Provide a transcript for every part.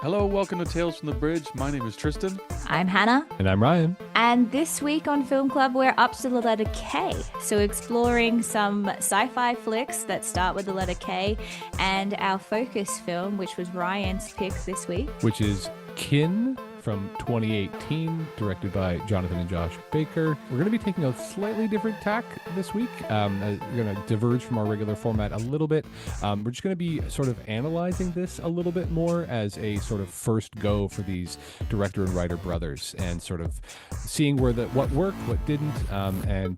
Hello, welcome to Tales from the Bridge. My name is Tristan. I'm Hannah, And I'm Ryan. and this week on Film Club, we're up to the letter K. So, exploring some sci fi flicks that start with the letter K, and our focus film, which was Ryan's pick this week. Which is Kin from 2018, directed by Jonathan and Josh Baker. We're going to be taking a slightly different tack this week. We're going to diverge from our regular format a little bit. We're just going to be sort of analyzing this a little bit more as a sort of first go for these director and writer brothers, and sort of seeing what worked, what didn't, and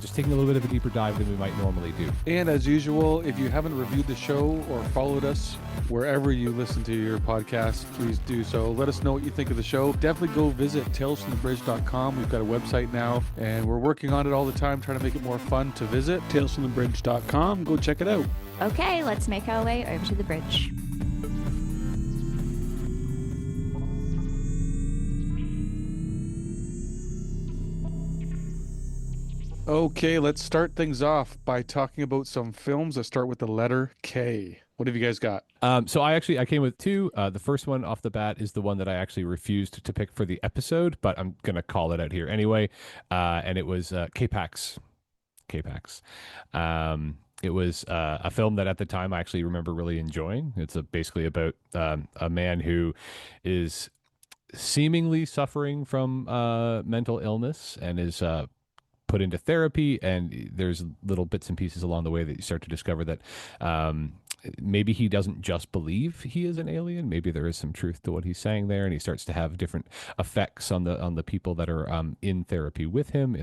just taking a little bit of a deeper dive than we might normally do. And as usual, if you haven't reviewed the show or followed us wherever you listen to your podcast, please do so. Let us know what you think of the show. Definitely go visit talesfromthebridge.com. We've got a website now, and we're working on it all the time, trying to make it more fun to visit. Talesfromthebridge.com. Go check it out. Okay, let's make our way over to the bridge. Okay, let's start things off by talking about some films that start with the letter K. What have you guys got? So I came with two. The first one off the bat is the one that I actually refused to pick for the episode, but I'm gonna call it out here anyway. And it was K-Pax. K-Pax. It was a film that at the time I actually remember really enjoying. It's basically about a man who is seemingly suffering from mental illness and is put into therapy, and there's little bits and pieces along the way that you start to discover that maybe he doesn't just believe he is an alien. Maybe there is some truth to what he's saying there, and he starts to have different effects on the people that are in therapy with him.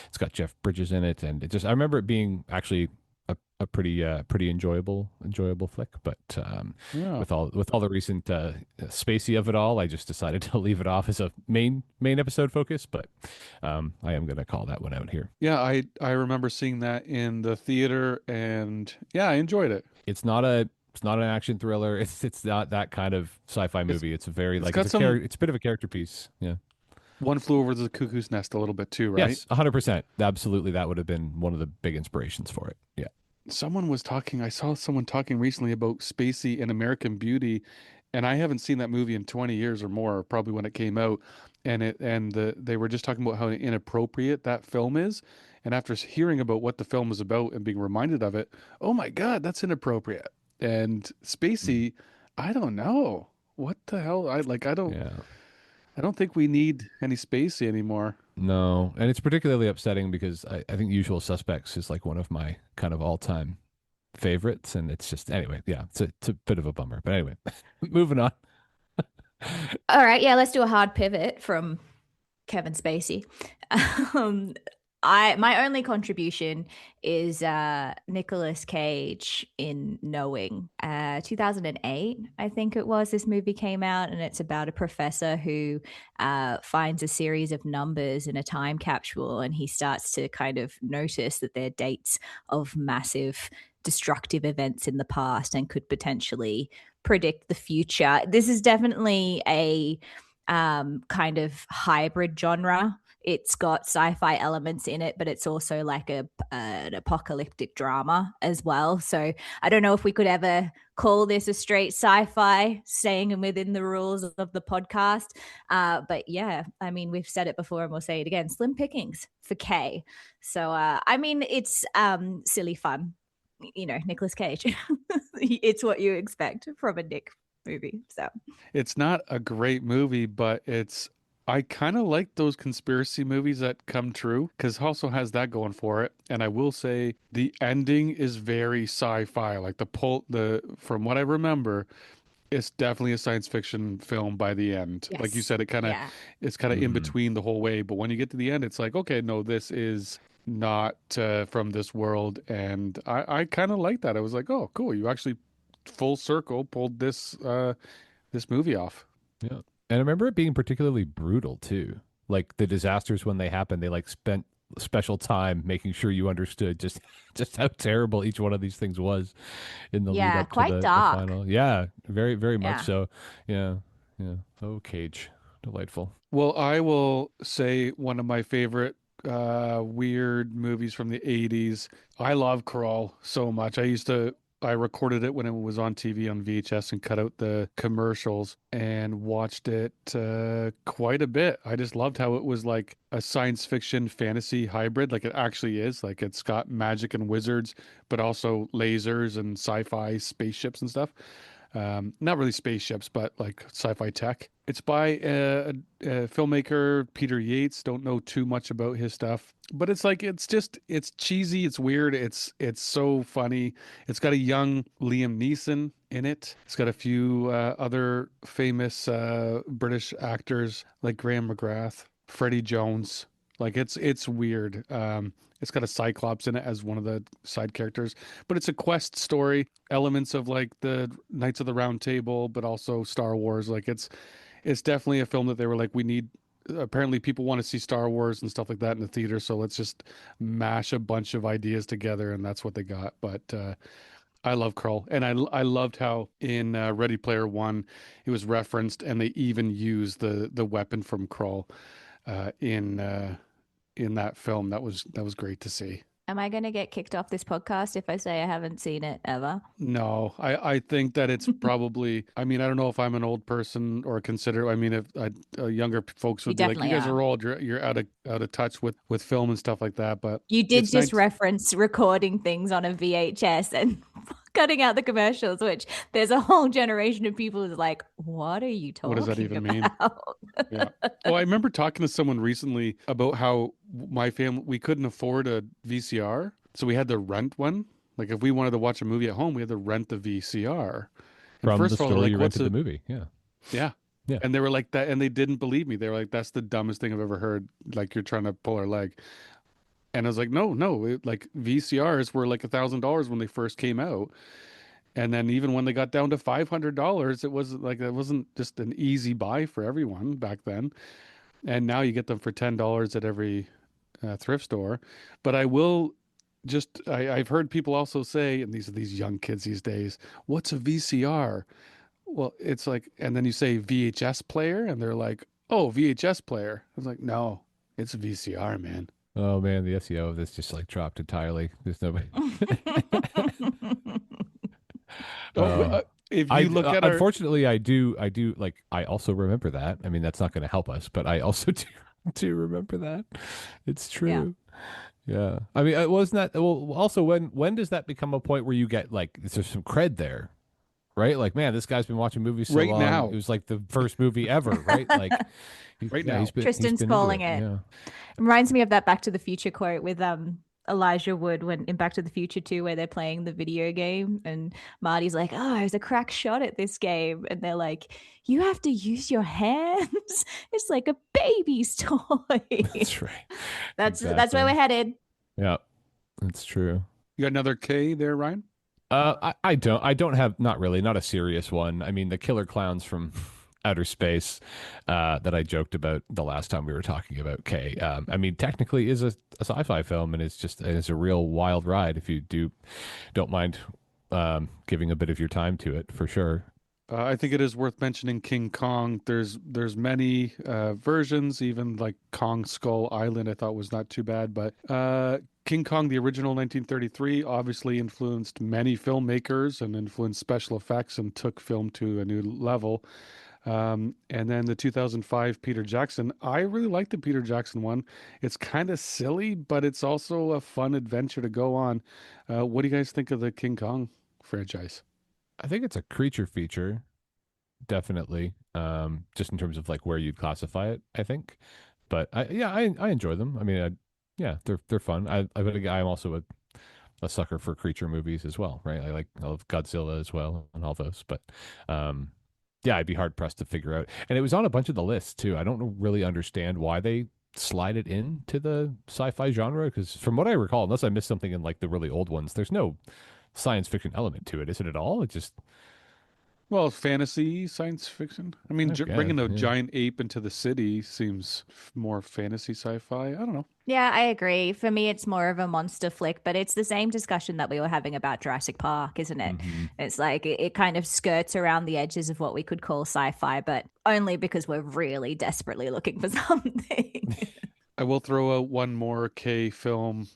It's got Jeff Bridges in it, and I remember it being actually a pretty enjoyable flick. But Yeah. with all the recent spacey of it all, I just decided to leave it off as a main episode focus. But I am going to call that one out here. Yeah, I remember seeing that in the theater, and yeah, I enjoyed it. It's not an action thriller. It's not that kind of sci-fi movie. It's a very It's like got some it's a bit of a character piece. Yeah. One Flew Over the Cuckoo's Nest a little bit too, right? Yes, 100%. Absolutely, that would have been one of the big inspirations for it. Yeah. I saw someone talking recently about Spacey and American Beauty, and I haven't seen that movie in 20 years or more, probably when it came out. They were just talking about how inappropriate that film is. And after hearing about what the film is about and being reminded of it, oh my God, that's inappropriate. And Mm. Spacey, I don't know. What the hell? Yeah. I don't think we need any Spacey anymore. No, and it's particularly upsetting because I think Usual Suspects is like one of my kind of all-time favorites, and it's just anyway, yeah, it's a bit of a bummer. But anyway, moving on. All right, yeah, let's do a hard pivot from Kevin Spacey. Um, my only contribution is Nicolas Cage in Knowing. 2008, I think it was. This movie came out, and it's about a professor who finds a series of numbers in a time capsule, and he starts to kind of notice that they're dates of massive destructive events in the past and could potentially predict the future. This is definitely a kind of hybrid genre. It's got sci-fi elements in it, but it's also like an apocalyptic drama as well. So I don't know if we could ever call this a straight sci-fi, staying within the rules of the podcast. But yeah, I mean, we've said it before and we'll say it again. Slim pickings for K. So I mean, it's silly fun. You know, Nicolas Cage. It's what you expect from a Nick movie. So It's not a great movie, but I kind of like those conspiracy movies that come true because also has that going for it. And I will say the ending is very sci-fi. Like the from what I remember, it's definitely a science fiction film by the end. Like you yes, said, yeah. it's kind of in Hmm. between the whole way. But when you get to the end, it's like, okay, no, this is not from this world. And I kind of like that. I was like, oh, cool. You actually full circle pulled this movie off. Yeah, and I remember it being particularly brutal too. Like the disasters when they happened, they like spent special time making sure you understood just just how terrible each one of these things was in the lead Yeah, up to quite the dark. final. Yeah, very much Yeah. so. Yeah, yeah. Oh, Cage, delightful. Well, I will say one of my favorite weird movies from the 80s. I love Crawl so much. I used to I recorded it when it was on TV on VHS and cut out the commercials and watched it quite a bit. I just loved how it was like a science fiction fantasy hybrid, like it actually is. Like it's got magic and wizards, but also lasers and sci-fi spaceships and stuff. Not really spaceships, but like sci-fi tech. It's by a filmmaker, Peter Yates. Don't know too much about his stuff, but it's like it's cheesy, it's weird, it's so funny. It's got a young Liam Neeson in it. It's got a few other famous British actors like Graham McGrath, Freddie Jones. Like it's weird. It's got a Cyclops in it as one of the side characters, but it's a quest story, elements of like the Knights of the Round Table, but also Star Wars. Like it's definitely a film that they were like, we need. Apparently, people want to see Star Wars and stuff like that in the theater, so let's just mash a bunch of ideas together, and that's what they got. But I love Krull, and I loved how in Ready Player One, it was referenced, and they even used the weapon from Krull uh, in uh, in that film. That was great to see. Am I going to get kicked off this podcast if I say I haven't seen it ever? No, I think that it's probably, I mean, I don't know if I'm an old person or consider, I mean, if younger folks You would be like, you definitely guys are. are old, you're out of touch with film and stuff like that. But You did it's just nice. reference recording things on a VHS and cutting out the commercials, which there's a whole generation of people who's like, what are you What does that talking even mean? about? Yeah. Oh, I remember talking to someone recently about how my family, we couldn't afford a VCR. So we had to rent one. Like if we wanted to watch a movie at home, we had to rent the VCR. And From first the of all, they're store like, you what's rented the a, movie. Yeah. yeah. Yeah. And they were like that, and they didn't believe me. They were like, "That's the dumbest thing I've ever heard. Like you're trying to pull our leg." And I was like, "No, no. Like VCRs were like $1,000 when they first came out, and then even when they got down to $500, it wasn't like it wasn't just an easy buy for everyone back then. And now you get them for $10 at every thrift store. But I will I've heard people also say, and these are these young kids these days, what's a VCR? Well, it's like, and then you say VHS player, and they're like, "Oh, VHS player." I was like, "No, it's VCR, man." Oh man, the SEO of this just like dropped entirely. There's nobody. Oh, Uh, if I you look at our, unfortunately I do like I also remember that. I mean, that's not going to help us, but I also do remember that. It's Yeah. true. Yeah. I mean, wasn't that well? Also, when does that become a point where you get like there's some cred there, right? Like, man, this guy's been watching movies so right long. It now, was like the first movie ever, right? Like, right yeah, now, he's Tristan's been into calling it. it. Yeah. Reminds me of that Back to the Future quote with Elijah Wood when in Back to the Future 2 where they're playing the video game and Marty's like, "Oh, I was a crack shot at this game." And they're like, "You have to use your hands. It's like a baby's toy." That's right. That's where Exactly. we're headed. Yeah, that's true. you got another K there, Ryan. I don't have not really not a serious one. I mean the killer clowns from outer space that I joked about the last time we were talking about K. I mean technically is a sci-fi film and it's a real wild ride if you don't mind giving a bit of your time to it for sure. I think it is worth mentioning King Kong. There's many versions, even like Kong Skull Island. I thought was not too bad, but King Kong, the original 1933, obviously influenced many filmmakers and influenced special effects and took film to a new level. And then the 2005 Peter Jackson. I really like the Peter Jackson one. It's kind of silly, but it's also a fun adventure to go on. What do you guys think of the King Kong franchise? I think it's a creature feature, definitely. Just in terms of like where you'd classify it, I think. But I enjoy them. I mean, yeah, they're fun. But again, I'm also a sucker for creature movies as well, right? I love Godzilla as well and all those. But um, yeah, I'd be hard pressed to figure out. And it was on a bunch of the lists too. I don't really understand why they slide it into the sci-fi genre because from what I recall, unless I missed something in like the really old ones, there's no science fiction element to it, is it at all? It just Well, fantasy, science fiction. I mean, I bringing guess, a yeah. giant ape into the city seems more fantasy sci-fi. I don't know. Yeah, I agree. For me, it's more of a monster flick, but it's the same discussion that we were having about Jurassic Park, isn't it? Hmm. It's like it kind of skirts around the edges of what we could call sci-fi, but only because we're really desperately looking for something. I will throw out one more K film,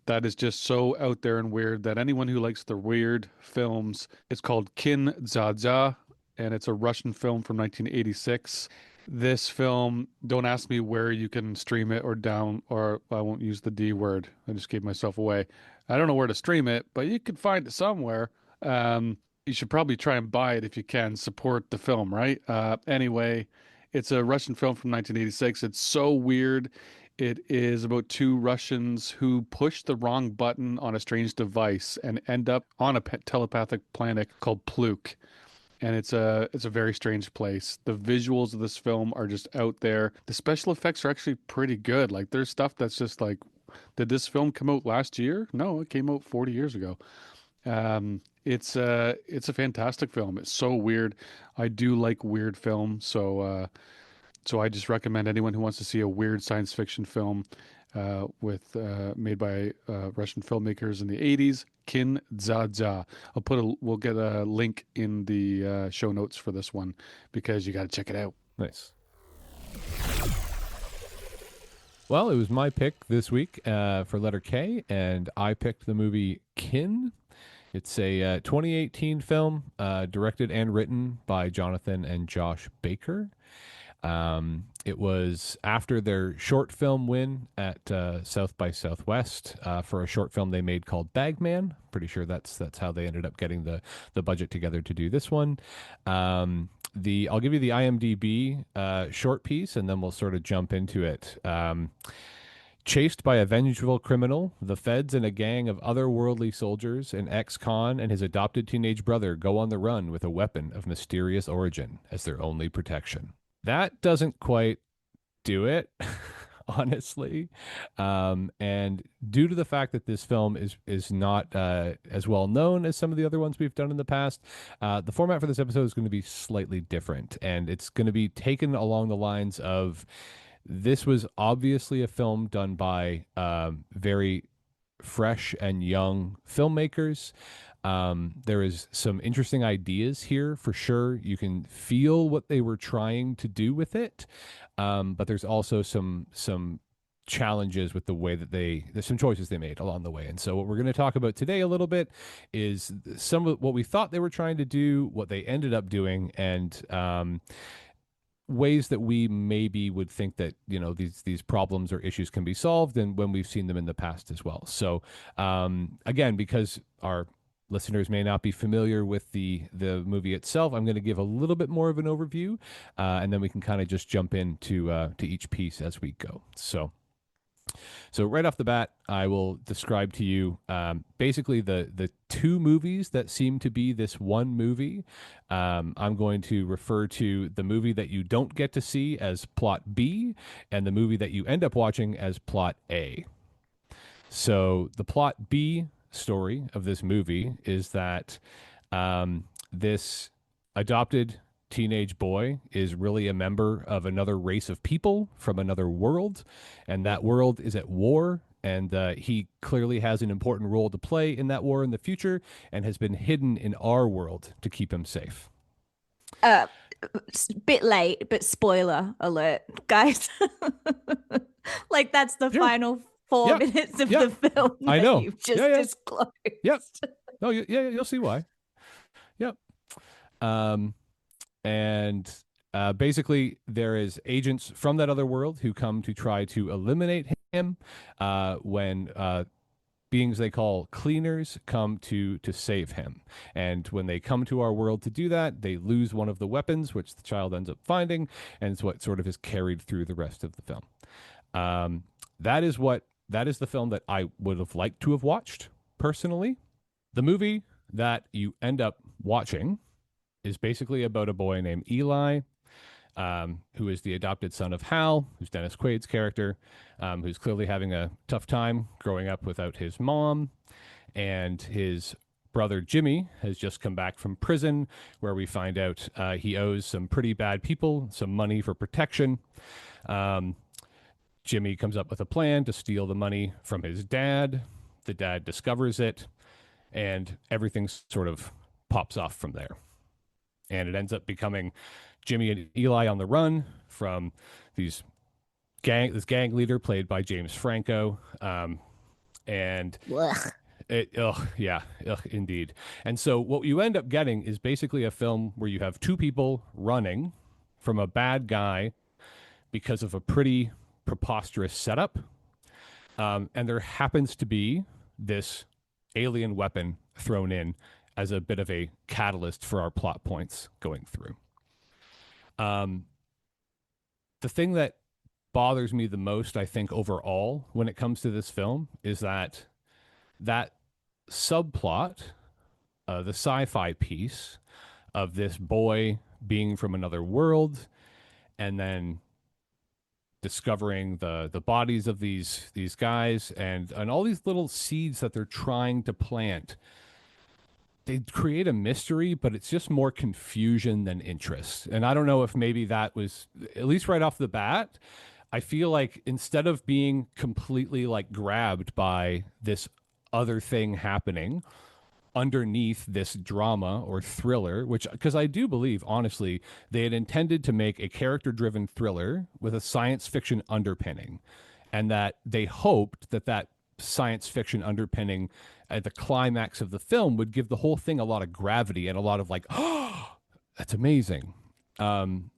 That is just so out there and weird that anyone who likes the weird films, it's called Kin Dza Dza, and it's a Russian film from 1986. This film, don't ask me where you can stream it or down, or I won't use the D word. I just gave myself away. I don't know where to stream it, but you can find it somewhere. You should probably try and buy it if you can. Support the film, right? Anyway, it's a Russian film from 1986. It's so weird. It is about two Russians who push the wrong button on a strange device and end up on a telepathic planet called Pluk. And it's a very strange place. The visuals of this film are just out there. The special effects are actually pretty good. Like there's stuff that's just like, did this film come out last year? No, it came out 40 years ago. It's a fantastic film. It's so weird. I do like weird film, so I just recommend anyone who wants to see a weird science fiction film with made by Russian filmmakers in the 80s, Kin Dza Dza. We'll get a link in the show notes for this one because you got to check it out. Nice. Well, it was my pick this week for letter K, and I picked the movie Kin. It's a 2018 film directed and written by Jonathan and Josh Baker. It was after their short film win at South by Southwest for a short film they made called Bagman. Pretty sure that's how they ended up getting the budget together to do this one. I'll give you the IMDb short piece, and then we'll sort of jump into it. Chased by a vengeful criminal, the feds and a gang of otherworldly soldiers, an ex-con and his adopted teenage brother go on the run with a weapon of mysterious origin as their only protection. That doesn't quite do it, honestly. And due to the fact that this film is not as well known as some of the other ones we've done in the past, the format for this episode is going to be slightly different. And it's going to be taken along the lines of, this was obviously a film done by very fresh and young filmmakers. There is some interesting ideas here for sure. You can feel what they were trying to do with it, but there's also some challenges with the way that there's some choices they made along the way. And so what we're going to talk about today a little bit is some of what we thought they were trying to do, what they ended up doing, and ways that we maybe would think that, you know, these problems or issues can be solved, and when we've seen them in the past as well. So again, because our listeners may not be familiar with the movie itself, I'm going to give a little bit more of an overview, and then we can kind of just jump into to each piece as we go. So right off the bat, I will describe to you basically the two movies that seem to be this one movie. I'm going to refer to the movie that you don't get to see as plot B, and the movie that you end up watching as plot A. So the plot B story of this movie is that this adopted teenage boy is really a member of another race of people from another world, and that world is at war, and he clearly has an important role to play in that war in the future, and has been hidden in our world to keep him safe. Bit late, but spoiler alert, guys. Like that's the final 4 minutes of the film I know. you've just disclosed. Yep. Oh, yeah, you'll see why. Yep. And basically, there is agents from that other world who come to try to eliminate him when beings they call cleaners come to save him. And when they come to our world to do that, they lose one of the weapons, which the child ends up finding, and it's what sort of is carried through the rest of the film. That is the film that I would have liked to have watched, personally. The movie that you end up watching is basically about a boy named Eli, who is the adopted son of Hal, who's Dennis Quaid's character, who's clearly having a tough time growing up without his mom. And his brother Jimmy has just come back from prison, where we find out he owes some pretty bad people some money for protection. Jimmy comes up with a plan to steal the money from his dad. The dad discovers it, and everything sort of pops off from there. And it ends up becoming Jimmy and Eli on the run from this gang leader played by James Franco, And Ugh. yeah, indeed. And so what you end up getting is basically a film where you have two people running from a bad guy because of a pretty preposterous setup. And there happens to be this alien weapon thrown in as a bit of a catalyst for our plot points going through. Um, the thing that bothers me the most, I think, overall, when it comes to this film, is that subplot, the sci-fi piece of this boy being from another world, and then discovering the bodies of these guys, and all these little seeds that they're trying to plant. They create a mystery, but it's just more confusion than interest. And I don't know if maybe that was, at least right off the bat, I feel like instead of being completely like grabbed by this other thing happening underneath this drama or thriller, which, because I do believe, honestly, they had intended to make a character driven thriller with a science fiction underpinning, and that they hoped that that science fiction underpinning at the climax of the film would give the whole thing a lot of gravity and a lot of like, oh, that's amazing. Um,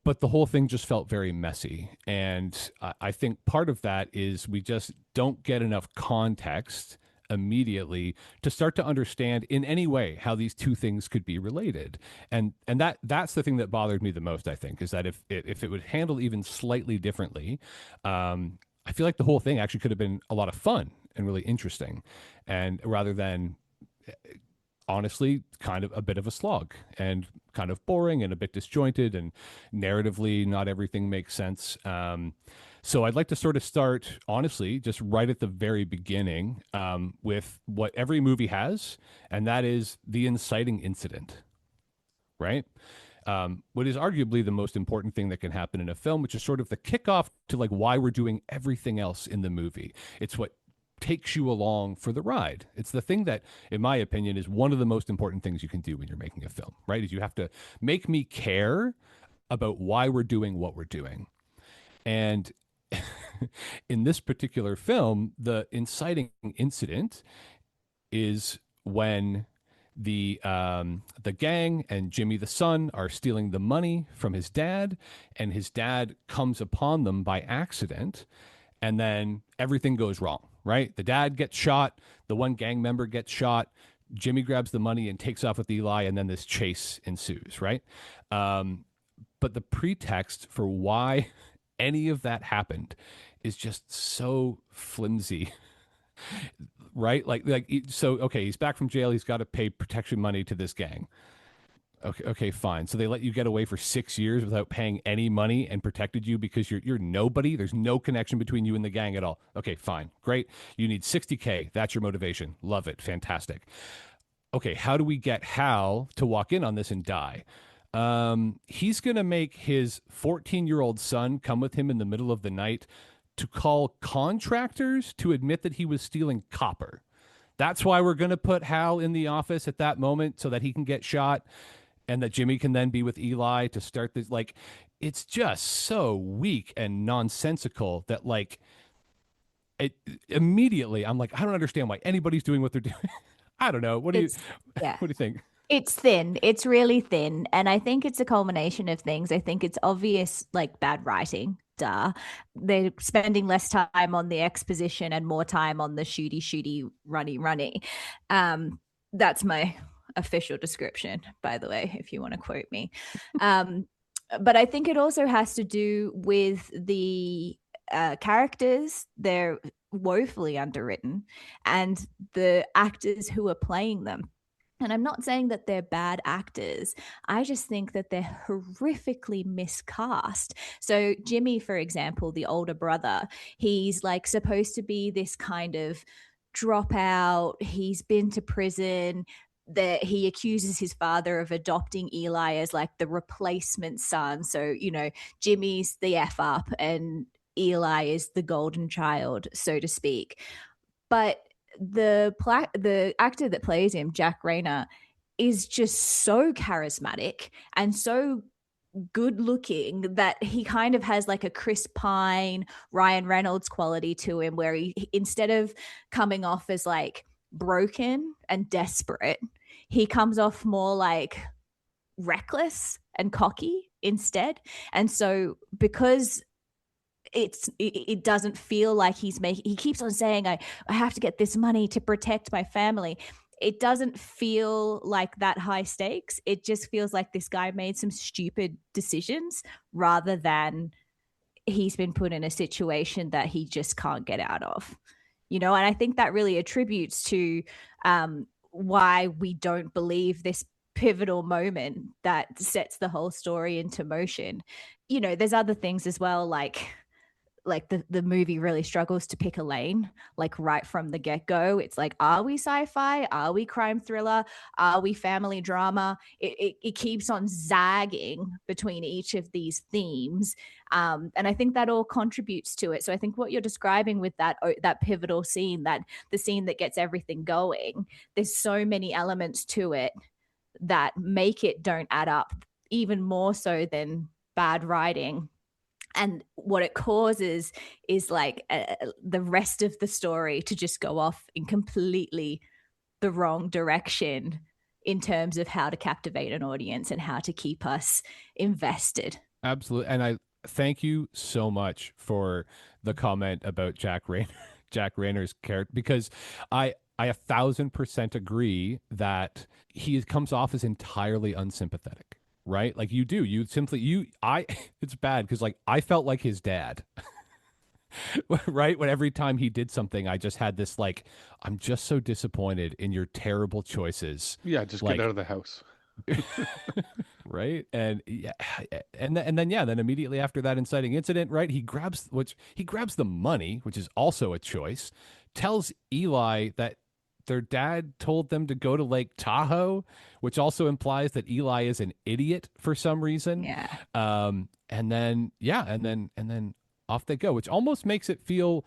but the whole thing just felt very messy. And I think part of that is we just don't get enough context immediately to start to understand in any way how these two things could be related. And that's the thing that bothered me the most, I think, is that if it would handle even slightly differently, I feel like the whole thing actually could have been a lot of fun and really interesting. And rather than honestly kind of a bit of a slog and kind of boring and a bit disjointed, and narratively not everything makes sense. So I'd like to sort of start, honestly, just right at the very beginning, with what every movie has, and that is the inciting incident, right? What is arguably the most important thing that can happen in a film, which is sort of the kickoff to like why we're doing everything else in the movie. It's what takes you along for the ride. It's the thing that, in my opinion, is one of the most important things you can do when you're making a film, right? Is you have to make me care about why we're doing what we're doing. And in this particular film, the inciting incident is when the gang and Jimmy the son are stealing the money from his dad, and his dad comes upon them by accident, and then everything goes wrong, right? The dad gets shot, the one gang member gets shot, Jimmy grabs the money and takes off with Eli, and then this chase ensues, right? But the pretext for why any of that happened is just so flimsy, right? So okay, he's back from jail, he's got to pay protection money to this gang. Okay, fine. So they let you get away for 6 years without paying any money and protected you because you're nobody. There's no connection between you and the gang at all. Okay, fine, great. You need 60K. That's your motivation. Love it. Fantastic. Okay, how do we get Hal to walk in on this and die? He's gonna make his 14-year-old son come with him in the middle of the night to call contractors to admit that he was stealing copper. That's why we're going to put Hal in the office at that moment so that he can get shot and that Jimmy can then be with Eli to start this. Like, it's just so weak and nonsensical that, like, it immediately I'm like, I don't understand why anybody's doing what they're doing. I don't know. It's yeah. What do you think? It's thin. It's really thin. And I think it's a culmination of things. I think it's obvious, like bad writing. Duh. They're spending less time on the exposition and more time on the shooty, runny. That's my official description, by the way, if you want to quote me. But I think it also has to do with the characters. They're woefully underwritten, and the actors who are playing them. And I'm not saying that they're bad actors. I just think that they're horrifically miscast. So Jimmy, for example, the older brother, he's like supposed to be this kind of dropout. He's been to prison. That he accuses his father of adopting Eli as like the replacement son. So, Jimmy's the F up and Eli is the golden child, so to speak. But the actor that plays him, Jack Rayner, is just so charismatic and so good looking that he kind of has like a Chris Pine, Ryan Reynolds quality to him, where instead of coming off as like broken and desperate, he comes off more like reckless and cocky instead. And so because it doesn't feel like he keeps on saying I have to get this money to protect my family. It doesn't feel like that high stakes. It just feels like this guy made some stupid decisions rather than he's been put in a situation that he just can't get out of. And I think that really attributes to why we don't believe this pivotal moment that sets the whole story into motion. There's other things as well, like the movie really struggles to pick a lane, like right from the get-go. It's like, are we sci-fi, are we crime thriller, are we family drama? It keeps on zagging between each of these themes, and I think that all contributes to it. So I think what you're describing with that pivotal scene, that the scene that gets everything going, there's so many elements to it that make it don't add up, even more so than bad writing. And what it causes is like the rest of the story to just go off in completely the wrong direction in terms of how to captivate an audience and how to keep us invested. Absolutely. And I thank you so much for the comment about Jack Rayner's character, because I 1,000% agree that he comes off as entirely unsympathetic, right? Like I it's bad because like I felt like his dad. Right? When every time he did something, I just had this like, I'm just so disappointed in your terrible choices. Yeah, just get Like, out of the house. right? And yeah, and then yeah, then immediately after that inciting incident, right? He grabs the money, which is also a choice, tells Eli that their dad told them to go to Lake Tahoe, which also implies that Eli is an idiot for some reason. Yeah. And then yeah, and then off they go, which almost makes it feel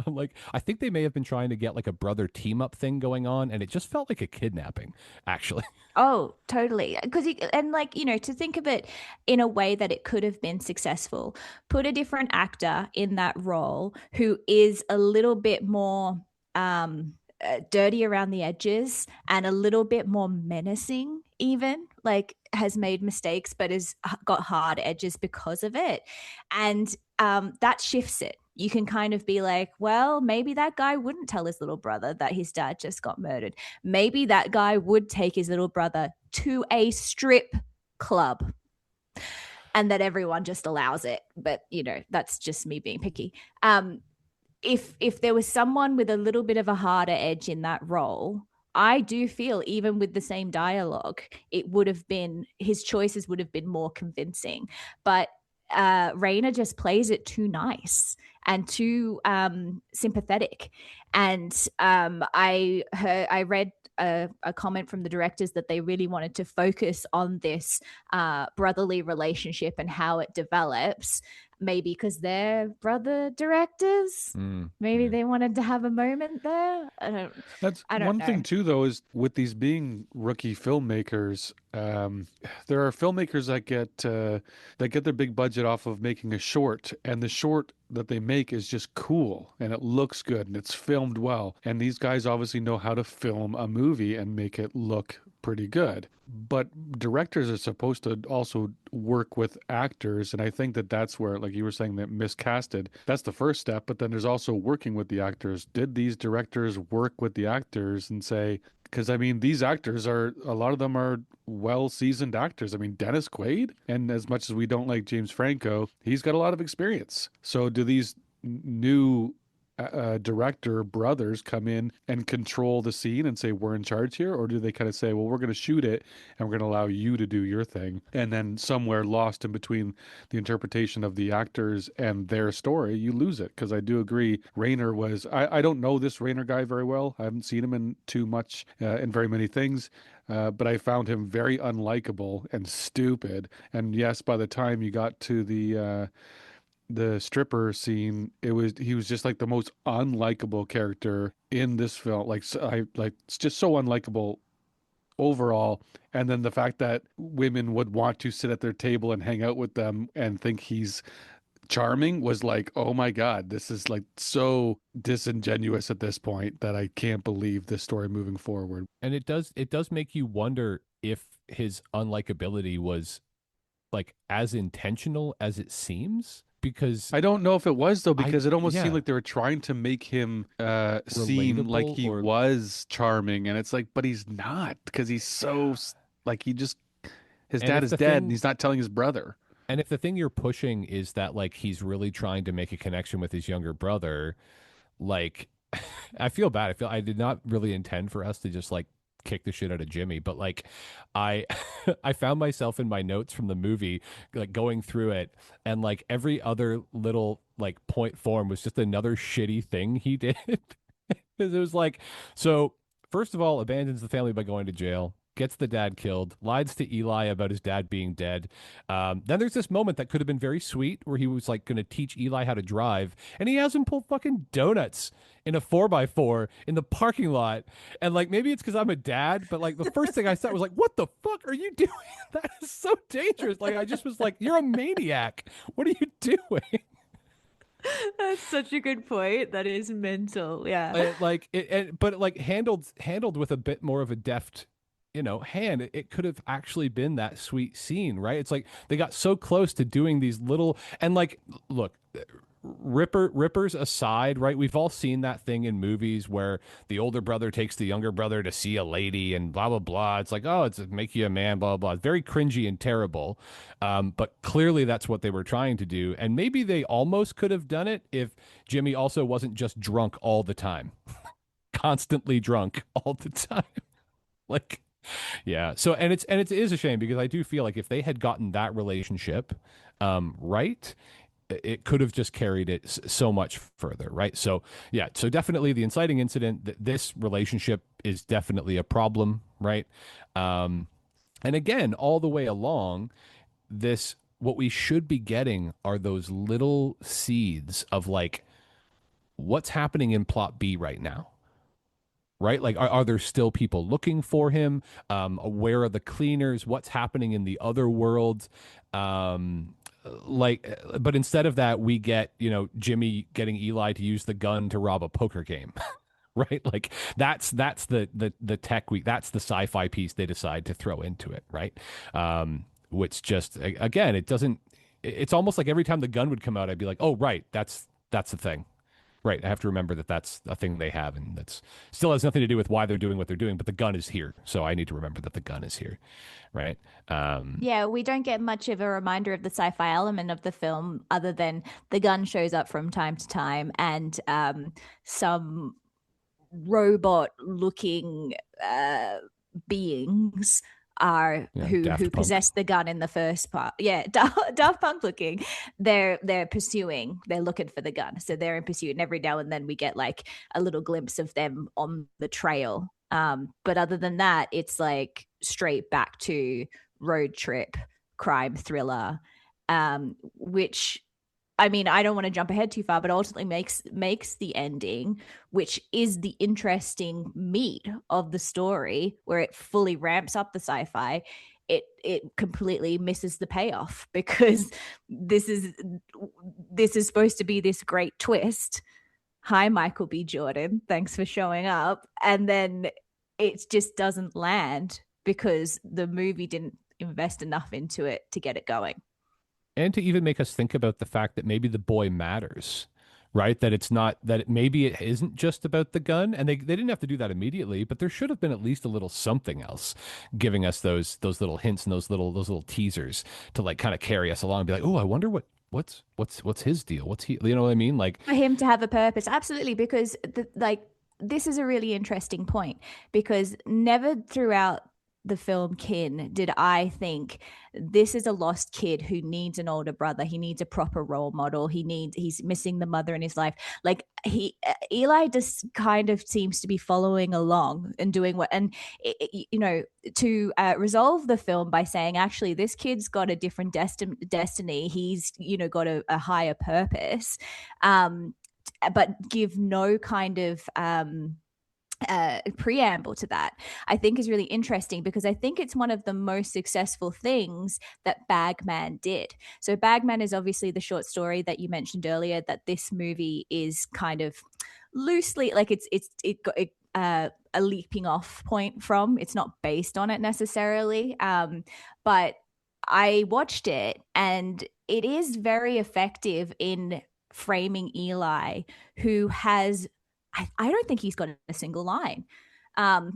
like I think they may have been trying to get like a brother team up thing going on, and it just felt like a kidnapping, actually. Oh, totally. Because and like, to think of it in a way that it could have been successful, put a different actor in that role who is a little bit more dirty around the edges and a little bit more menacing, even like has made mistakes but has got hard edges because of it. And that shifts it. You can kind of be like, well, maybe that guy wouldn't tell his little brother that his dad just got murdered. Maybe that guy would take his little brother to a strip club and that everyone just allows it. But, that's just me being picky. If there was someone with a little bit of a harder edge in that role, I do feel even with the same dialogue, it would have been, his choices would have been more convincing. But Raina just plays it too nice and too sympathetic. And I read a comment from the directors that they really wanted to focus on this brotherly relationship and how it develops. Maybe because they're brother directors. Maybe Yeah. they wanted to have a moment there. That's I don't one know. thing too, though, is with these being rookie filmmakers, there are filmmakers that get their big budget off of making a short, and the short that they make is just cool and it looks good and it's filmed well. And these guys obviously know how to film a movie and make it look pretty good. But directors are supposed to also work with actors, and I think that that's where, like you were saying, that miscasted. That's the first step, but then there's also working with the actors. Did these directors work with the actors and say, because I mean, these actors are, a lot of them are well seasoned actors. I mean, Dennis Quaid, and as much as we don't like James Franco, he's got a lot of experience. So do these new director brothers come in and control the scene and say, we're in charge here? Or do they kind of say, well, we're going to shoot it and we're going to allow you to do your thing? And then somewhere lost in between the interpretation of the actors and their story, you lose it. Because I do agree, Rayner was, I don't know this Rayner guy very well. I haven't seen him in too much, in very many things. But I found him very unlikable and stupid. And yes, by the time you got to the stripper scene, he was just like the most unlikable character in this film. Like I like it's just so unlikable overall. And then the fact that women would want to sit at their table and hang out with them and think he's charming was like, oh my God, this is like so disingenuous at this point that I can't believe this story moving forward. And it does make you wonder if his unlikability was like as intentional as it seems, because I don't know if it was though, I because it almost seemed yeah, like they were trying to make him seem like relatable he or was charming, and it's like, but he's not because he's so like he just his and dad if is the dead and thing he's not telling his brother. and if the thing you're pushing is that like he's really trying to make a connection with his younger brother, like I feel bad. I did not really intend for us to just like kick the shit out of Jimmy, but like I I found myself in my notes from the movie like going through it, and like every other little like point form was just another shitty thing he did. Because it was like, so first of all, abandons the family by going to jail, gets the dad killed, lies to Eli about his dad being dead. Then there's this moment that could have been very sweet where he was like going to teach Eli how to drive, and he has him pull fucking donuts in a 4x4 in the parking lot. And like, maybe it's because I'm a dad, but like the first thing I said was like, what the fuck are you doing? That is so dangerous. Like, I just was like, you're a maniac. What are you doing? That's such a good point. That is mental. Yeah. But like handled with a bit more of a deft, hand. It could have actually been that sweet scene, right? It's like they got so close to doing these little, and like, look, rippers aside, right? We've all seen that thing in movies where the older brother takes the younger brother to see a lady and blah blah blah. It's like, oh, it's make you a man, blah blah. It's very cringy and terrible. But clearly that's what they were trying to do, and maybe they almost could have done it if Jimmy also wasn't just drunk all the time, constantly drunk all the time. Like, yeah. So and it is a shame because I do feel like if they had gotten that relationship right, it could have just carried it so much further, right? So yeah, so definitely the inciting incident. This relationship is definitely a problem, right? And again, all the way along, this what we should be getting are those little seeds of like what's happening in plot B right now, right? Like, are there still people looking for him? Where are the cleaners? What's happening in the other worlds? But instead of that, we get, Jimmy getting Eli to use the gun to rob a poker game. Right, like that's the tech week, that's the sci-fi piece they decide to throw into it, right? Which just again, it doesn't, it's almost like every time the gun would come out I'd be like, oh right, that's the thing. Right. I have to remember that that's a thing they have, and that's still has nothing to do with why they're doing what they're doing, but the gun is here. So I need to remember that the gun is here. Right. Yeah, we don't get much of a reminder of the sci-fi element of the film other than the gun shows up from time to time and some robot looking beings are yeah, who Daft Punk. possess the gun in the first part. Yeah, Daft Punk looking. They're pursuing. They're looking for the gun, so they're in pursuit. And every now and then we get like a little glimpse of them on the trail. But other than that, it's like straight back to road trip crime thriller, which I mean, I don't want to jump ahead too far, but ultimately makes the ending, which is the interesting meat of the story, where it fully ramps up the sci-fi. It completely misses the payoff because this is supposed to be this great twist. Hi, Michael B. Jordan. Thanks for showing up. And then it just doesn't land because the movie didn't invest enough into it to get it going. And to even make us think about the fact that maybe the boy matters, right? That it's not that maybe it isn't just about the gun, and they didn't have to do that immediately, but there should have been at least a little something else giving us those little hints and those little teasers to like kind of carry us along and be like, oh, I wonder what's his deal, what's he, you know what I mean, like. For him to have a purpose, absolutely, because this is a really interesting point because never throughout the film Kin did I think this is a lost kid who needs an older brother. He needs a proper role model. He's missing the mother in his life. Like Eli just kind of seems to be following along and doing what, and to resolve the film by saying actually this kid's got a different destiny. He's got a higher purpose, but give no kind of preamble to that, I think is really interesting, because I think it's one of the most successful things that Bagman did. So Bagman is obviously the short story that you mentioned earlier that this movie is kind of loosely, like it got a leaping off point from. It's not based on it necessarily, but I watched it and it is very effective in framing Eli, who has, I don't think he's got a single line.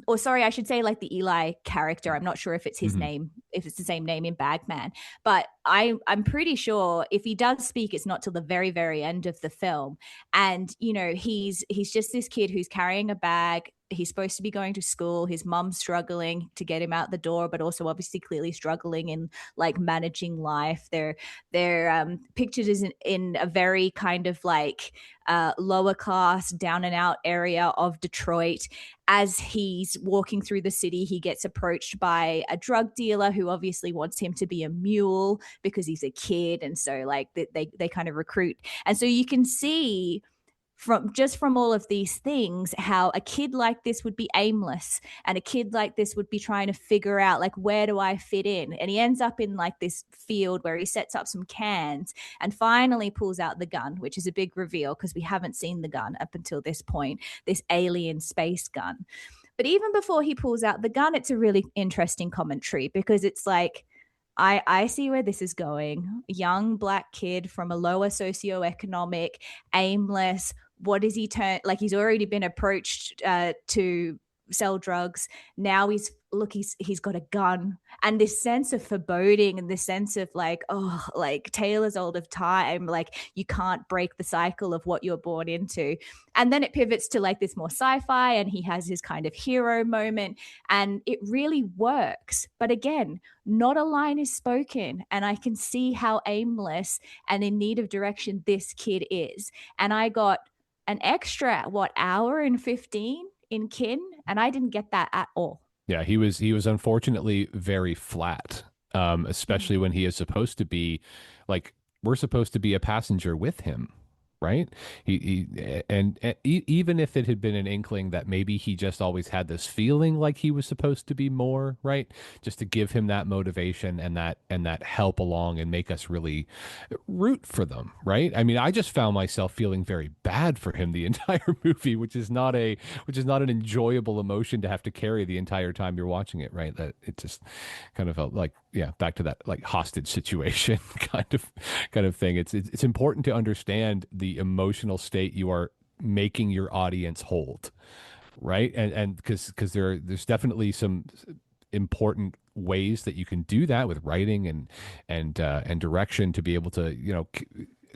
Or sorry, I should say like the Eli character. I'm not sure if it's his Mhm. name, if it's the same name in Bagman, but I'm pretty sure if he does speak, it's not till the very, very end of the film. And you know, he's just this kid who's carrying a bag. He's supposed to be going to school. His mom's struggling to get him out the door, but also obviously clearly struggling in like managing life. They're pictured as in a very kind of like lower class, down and out area of Detroit. As he's walking through the city, he gets approached by a drug dealer who obviously wants him to be a mule because he's a kid. And so like they kind of recruit. And so you can see from all of these things how a kid like this would be aimless, and a kid like this would be trying to figure out like, where do I fit in? And he ends up in like this field where he sets up some cans and finally pulls out the gun, which is a big reveal because we haven't seen the gun up until this point, this alien space gun. But even before he pulls out the gun, it's a really interesting commentary, because it's like, I see where this is going. A young black kid from a lower socioeconomic, aimless, what does he turn, like he's already been approached to sell drugs. Now he's got a gun, and this sense of foreboding and this sense of like, oh, like tale as old of time, like you can't break the cycle of what you're born into. And then it pivots to like this more sci-fi, and he has his kind of hero moment, and it really works. But again, not a line is spoken, and I can see how aimless and in need of direction this kid is. And I got an extra hour and 15 in kin, and I didn't get that at all. Yeah, he was unfortunately very flat, especially when he is supposed to be like we're supposed to be a passenger with him, right? Even if it had been an inkling that maybe he just always had this feeling like he was supposed to be more, right? Just to give him that motivation and that help along and make us really root for them, right? I mean, I just found myself feeling very bad for him the entire movie, which is not an enjoyable emotion to have to carry the entire time you're watching it, right? That it just kind of felt like, yeah, back to that like hostage situation kind of thing. It's important to understand the emotional state you are making your audience hold, right? And because there's definitely some important ways that you can do that with writing and direction to be able to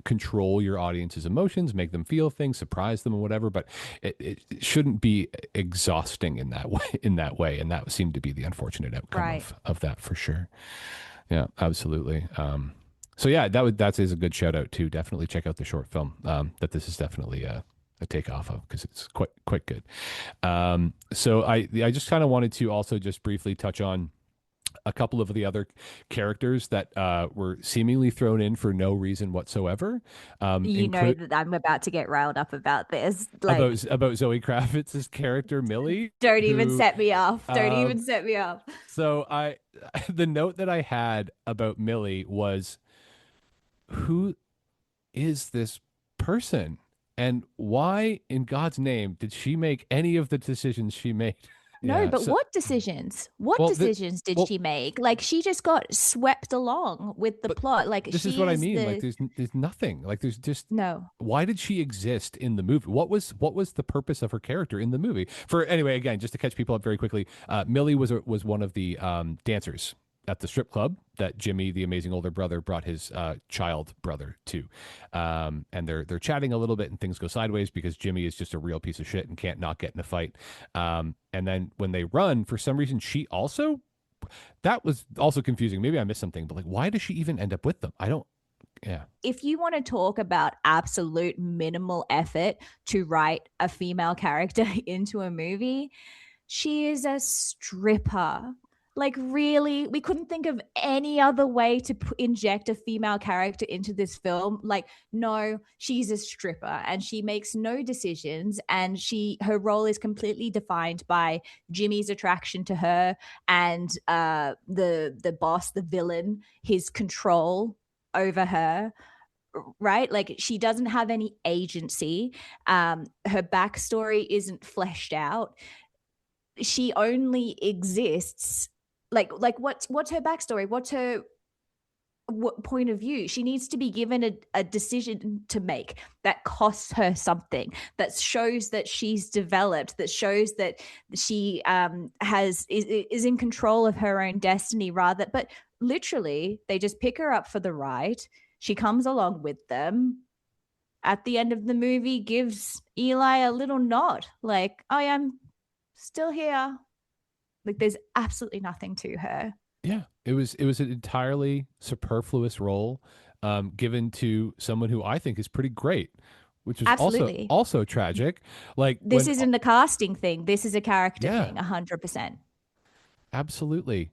control your audience's emotions, make them feel things, surprise them, or whatever. But it shouldn't be exhausting in that way. And that seemed to be the unfortunate outcome Right. of that for sure. Yeah, absolutely. So yeah, that is a good shout out too. Definitely check out the short film. That this is definitely a takeoff of, because it's quite good. So I just kind of wanted to also just briefly touch on a couple of the other characters that were seemingly thrown in for no reason whatsoever. You know that I'm about to get riled up about this. Like, About Zoe Kravitz's character Millie, don't even who set me off. Don't even um, set me off. so the note that I had about Millie was, who is this person? And why in God's name did she make any of the decisions she made? No, Yeah. but So, what decisions? What well, decisions did well, she make? Like she just got swept along with the but plot. Like this is she what I is mean. Like, the there's nothing. Like, there's just, no. why did she exist in the movie? What was the purpose of her character in the movie? For anyway, again, just to catch people up very quickly, Millie was one of the dancers at the strip club that Jimmy, the amazing older brother, brought his child brother to, and they're chatting a little bit, and things go sideways because Jimmy is just a real piece of shit and can't not get in a fight. And then when they run, for some reason, she also, that was also confusing. Maybe I missed something, but like, why does she even end up with them? I don't. Yeah. If you want to talk about absolute minimal effort to write a female character into a movie, she is a stripper. Like, really? We couldn't think of any other way to inject a female character into this film. Like, no, she's a stripper and she makes no decisions, and her role is completely defined by Jimmy's attraction to her and the boss, the villain, his control over her, right? Like, she doesn't have any agency. Her backstory isn't fleshed out. She only exists, like what's her backstory, what's her what point of view. She needs to be given a decision to make that costs her something, that shows that she's developed, that shows that she is in control of her own destiny, rather. But literally, they just pick her up for the ride. She comes along with them. At the end of the movie, gives Eli a little nod, like, I am still here. Like, there's absolutely nothing to her. Yeah, it was an entirely superfluous role, given to someone who I think is pretty great, which was also Absolutely. also tragic. Like This when, isn't a casting thing. This is a character yeah, thing, 100%. absolutely.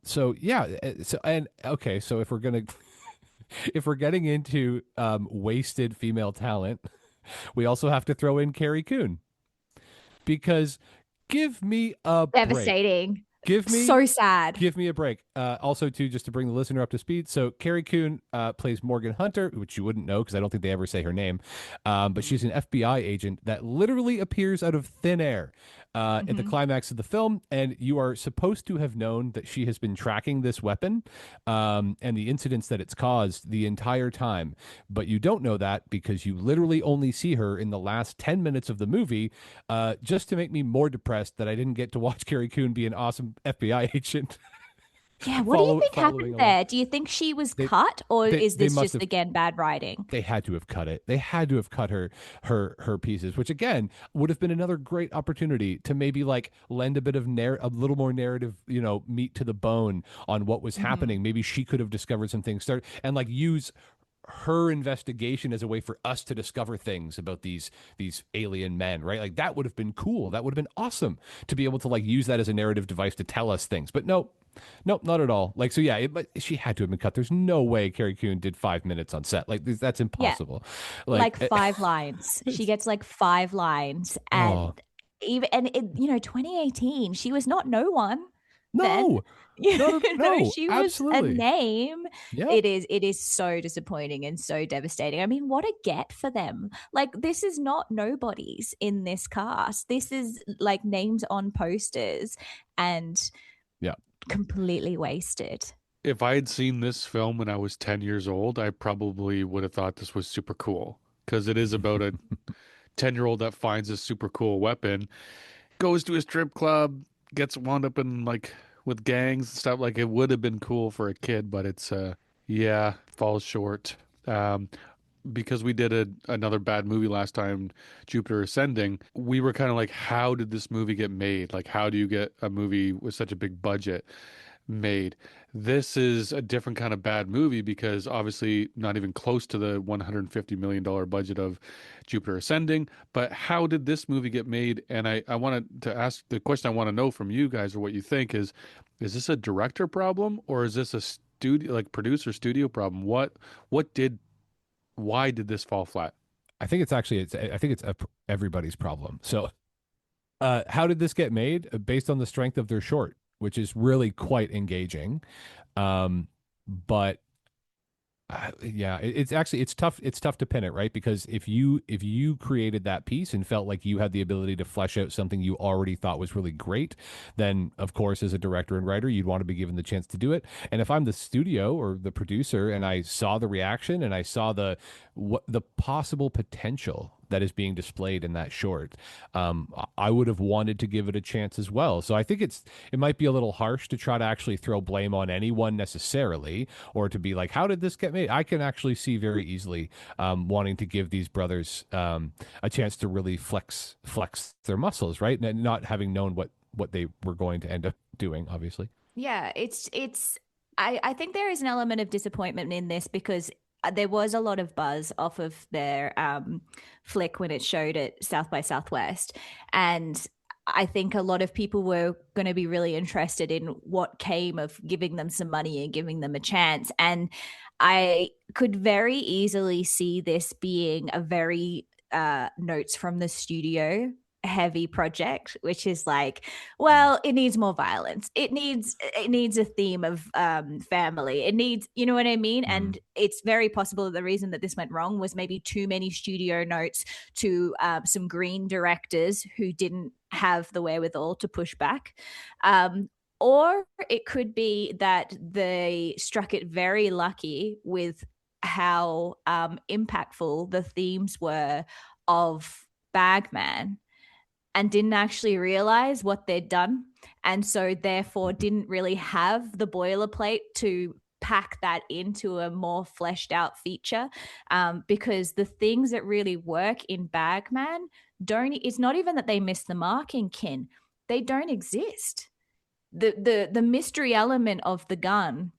So yeah, so and okay, so if we're gonna if we're getting into wasted female talent, we also have to throw in Carrie Coon because give me a break. Devastating. Give me So sad. Give me a break. Also, too, just to bring the listener up to speed. So, Carrie Coon plays Morgan Hunter, which you wouldn't know because I don't think they ever say her name. But she's an FBI agent that literally appears out of thin air at the climax of the film. And you are supposed to have known that she has been tracking this weapon and the incidents that it's caused the entire time. But you don't know that because you literally only see her in the last 10 minutes of the movie, just to make me more depressed that I didn't get to watch Carrie Coon be an awesome FBI agent. Yeah, what do you think Following happened along. there? Do you think she was They cut, or is they this must just have again bad writing? they had to have cut it. They had to have cut her pieces, which again would have been another great opportunity to maybe like lend a bit of a little more narrative, meat to the bone on what was Mm-hmm. happening. Maybe she could have discovered some things, start and like use her investigation as a way for us to discover things about these alien men, right? Like that would have been cool. That would have been awesome to be able to like use that as a narrative device to tell us things. But nope, not at all. Like so, yeah. But she had to have been cut. There's no way Carrie Coon did 5 minutes on set. Like that's Yeah, impossible. like Like, 5 lines. She gets like 5 lines, and oh even and it, 2018, she was not no one then. no, no, She was a absolutely, name. yep. It is so disappointing and so devastating. I mean, what a get for them. Like, this is not nobodies in this cast. This is like names on posters and Yeah. completely wasted. If I had seen this film when I was 10 years old, I probably would have thought this was super cool because it is about a 10-year-old that finds a super cool weapon, goes to a strip club, gets wound up in like with gangs and stuff. Like, it would have been cool for a kid, but it's yeah, falls short. Um because we did another bad movie last time, Jupiter Ascending, we were kind of like, how did this movie get made? Like, how do you get a movie with such a big budget made? This is a different kind of bad movie because obviously not even close to the $150 million budget of Jupiter Ascending. But how did this movie get made? And I wanted to ask the question I want to know from you guys, or what you think is this a director problem, or is this a studio, like producer studio problem? What did why did this fall flat? I think it's everybody's problem. So how did this get made? Based on the strength of their short, which is really quite engaging. But yeah, it's tough. It's tough to pin it, right? Because if you created that piece and felt like you had the ability to flesh out something you already thought was really great, then of course, as a director and writer, you'd want to be given the chance to do it. And if I'm the studio or the producer and I saw the reaction and I saw the possible potential that is being displayed in that short, I would have wanted to give it a chance as well. So I think it might be a little harsh to try to actually throw blame on anyone necessarily, or to be like, how did this get made? I can actually see very easily wanting to give these brothers a chance to really flex their muscles, right? And not having known what they were going to end up doing, obviously. Yeah, I think there is an element of disappointment in this because there was a lot of buzz off of their flick when it showed at South by Southwest, and I think a lot of people were going to be really interested in what came of giving them some money and giving them a chance. And I could very easily see this being a very notes from the studio heavy project, which is like, well, it needs more violence, it needs a theme of family, it needs, you know what I mean? And it's very possible that the reason that this went wrong was maybe too many studio notes to some green directors who didn't have the wherewithal to push back, or it could be that they struck it very lucky with how impactful the themes were of Bagman, and didn't actually realize what they'd done. And so therefore didn't really have the boilerplate to pack that into a more fleshed out feature, because the things that really work in Bagman it's not even that they miss the mark in Kin. They don't exist. The mystery element of the gun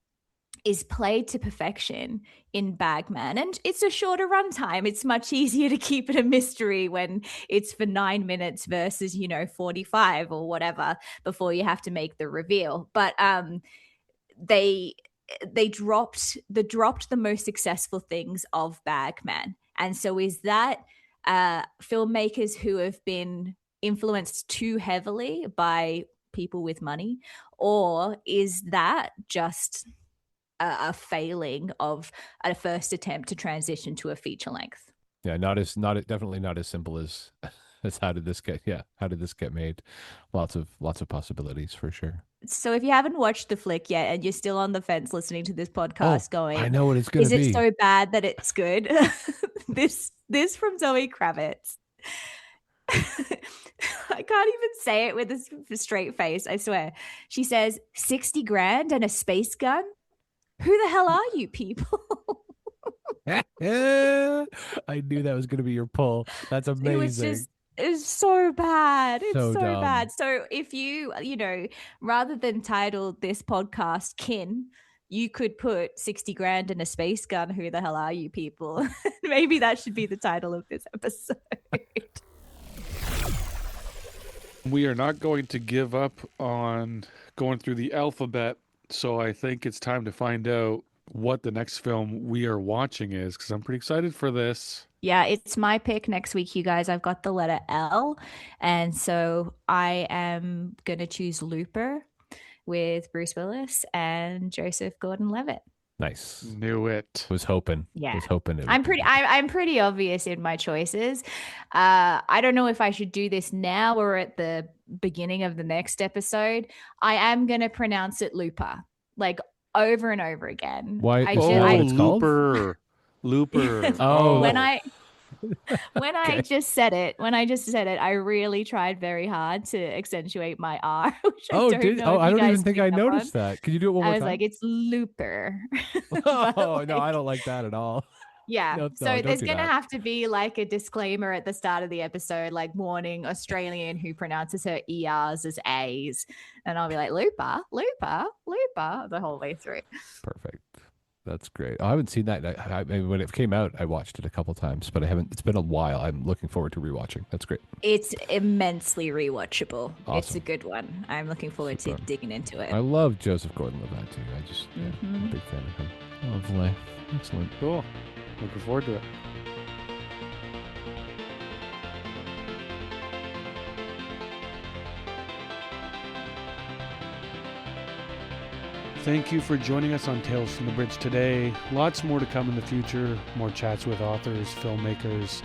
is played to perfection in Bagman, and it's a shorter runtime. It's much easier to keep it a mystery when it's for 9 minutes versus 45 or whatever before you have to make the reveal. But they dropped the most successful things of Bagman, and so is that filmmakers who have been influenced too heavily by people with money, or is that just a failing of a first attempt to transition to a feature length? Yeah, definitely not as simple as how did this get made? Lots of possibilities for sure. So if you haven't watched the flick yet and you're still on the fence listening to this podcast going, I know what it's going to be. Is it so bad that it's good? this from Zoe Kravitz. I can't even say it with a straight face, I swear. She says, 60 grand and a space gun? Who the hell are you people? I knew that was going to be your pull. That's amazing. It's so bad. It's so dumb. bad. So if you rather than title this podcast Kin, you could put 60 grand and a space gun. Who the hell are you people? Maybe that should be the title of this episode. We are not going to give up on going through the alphabet, so I think it's time to find out what the next film we are watching is, because I'm pretty excited for this. Yeah, it's my pick next week, you guys. I've got the letter L, and so I am going to choose Looper with Bruce Willis and Joseph Gordon-Levitt. Nice. Knew it. Was hoping. Yeah. Was hoping. I'm pretty obvious in my choices. I don't know if I should do this now or at the beginning of the next episode. I am going to pronounce it Looper, like over and over again. Why? Looper. Looper. Oh. When I just said it, I really tried very hard to accentuate my R. I don't even think I noticed that. Could you do it one more time? I was like, it's Looper. Oh, no, I don't like that at all. Yeah. No, so there's going to have to be like a disclaimer at the start of the episode, like warning Australian who pronounces her ERs as A's. And I'll be like, Looper, Looper, Looper the whole way through. Perfect. That's great. I haven't seen that. I mean, when it came out, I watched it a couple times, but I haven't. It's been a while. I'm looking forward to rewatching. That's great. It's immensely rewatchable. Awesome. It's a good one. I'm looking forward to digging into it. I love Joseph Gordon-Levitt too. I'm a big fan of him. Lovely. Excellent. Cool. Looking forward to it. Thank you for joining us on Tales from the Bridge today. Lots more to come in the future. More chats with authors, filmmakers,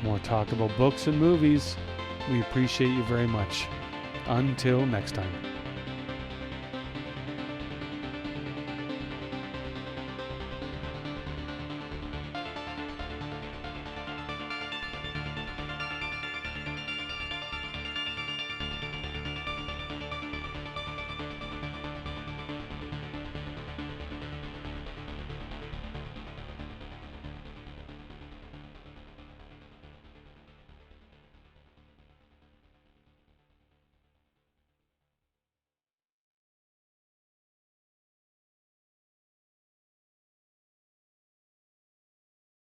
more talk about books and movies. We appreciate you very much. Until next time.